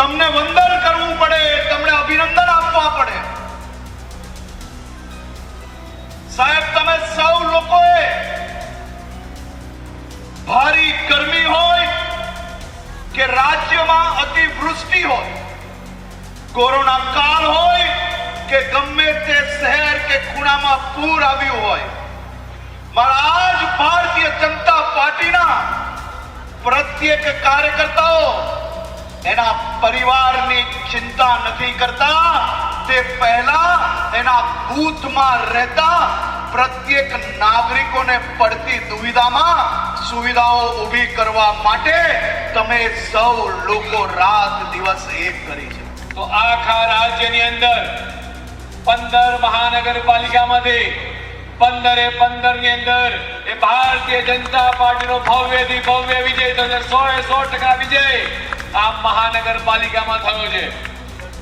તમને વંદન કરવું પડે, તમને અભિનંદન આપવા પડે। સાહેબ, તમે સૌ લોકોએ ભારી ગરમી હોય કે રાજ્યમાં અતિવૃષ્ટિ હોય, કોરોના કાળ હોય કે ગમે તે શહેર કે ખૂણામાં પૂર આવ્યું હોય, મારા આજ ભારતીય જનતા પાર્ટીના પ્રત્યેક કાર્યકર્તાઓ એના પરિવારની ચિંતા નથી કરતા, તે પહેલા એના બૂથમાં રહેતા પ્રત્યેક નાગરિકોને પડતી દુવિધામાં સુવિધાઓ ઊભી કરવા માટે તમે સૌ લોકો રાત દિવસ એક કરી છે। તો આખા રાજ્યની અંદર 15 મહાનગરપાલિકામાંથી 15 ની અંદર એ ભારતીય જનતા પાર્ટીનો ભવ્યથી ભવ્ય વિજય થયો છે। 100% વિજય આ મહાનગરપાલિકામાં થયો છે।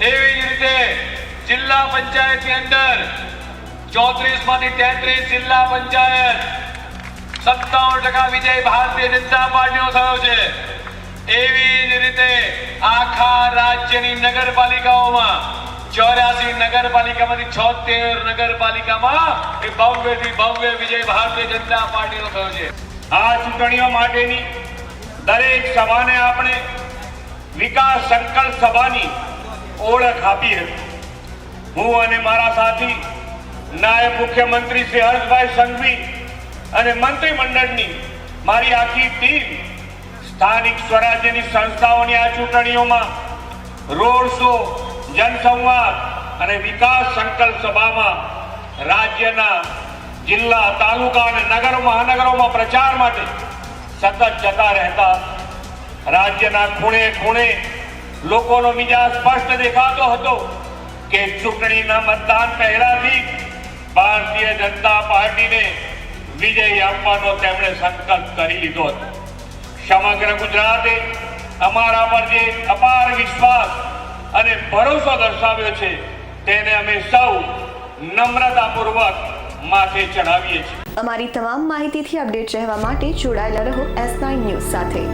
એવી જ રીતે જિલ્લા પંચાયતની અંદર 34 માંથી 33 જિલ્લા પંચાયત 57% વિજય ભારતીય જનતા પાર્ટીનો થયો છે। એવી જ રીતે આખા રાજ્યની નગરપાલિકાઓમાં 84 નગરપાલિકામાંથી 76 નગરપાલિકામાં એ ભવ્યથી ભવ્ય વિજય ભારતીય જનતા પાર્ટીનો થયો છે। આ ચૂંટણીઓ માટેની દરેક સભાને આપણે વિકાસ સંકલ્પ સભાની ઓળખ આપી હતી। હું અને મારા સાથી નાયબ મુખ્યમંત્રી શ્રી હર્ષભાઈ સંઘવી અને મંત્રીમંડળની મારી આખી ટીમ સ્થાનિક સ્વરાજ્યની સંસ્થાઓની આ ચૂંટણીઓમાં રોડ શો, જનસંવાદ અને વિકાસ સંકલ્પ સભામાં રાજ્યના જિલ્લા, તાલુકા અને નગરો મહાનગરોમાં પ્રચાર માટે સતત જતા રહેતા। રાજ્યના ખૂણે ખૂણે લોકોનો મિજાજ સ્પષ્ટ દેખાતો હતો કે ચૂંટણીના મતદાન પહેલાથી ભારતીય જનતા પાર્ટીને વિજય આપવાનો તેમણે સંકલ્પ કરી લીધો હતો। સમગ્ર ગુજરાતે અમારા પર જે અપાર વિશ્વાસ અને ભરોસો દર્શાવ્યો છે તેને અમે સૌ નમ્રતાપૂર્વક માથે ચડાવીએ છીએ। અમારી તમામ માહિતીથી અપડેટ રહેવા માટે જોડાયેલા રહો S9 ન્યૂઝ સાથે।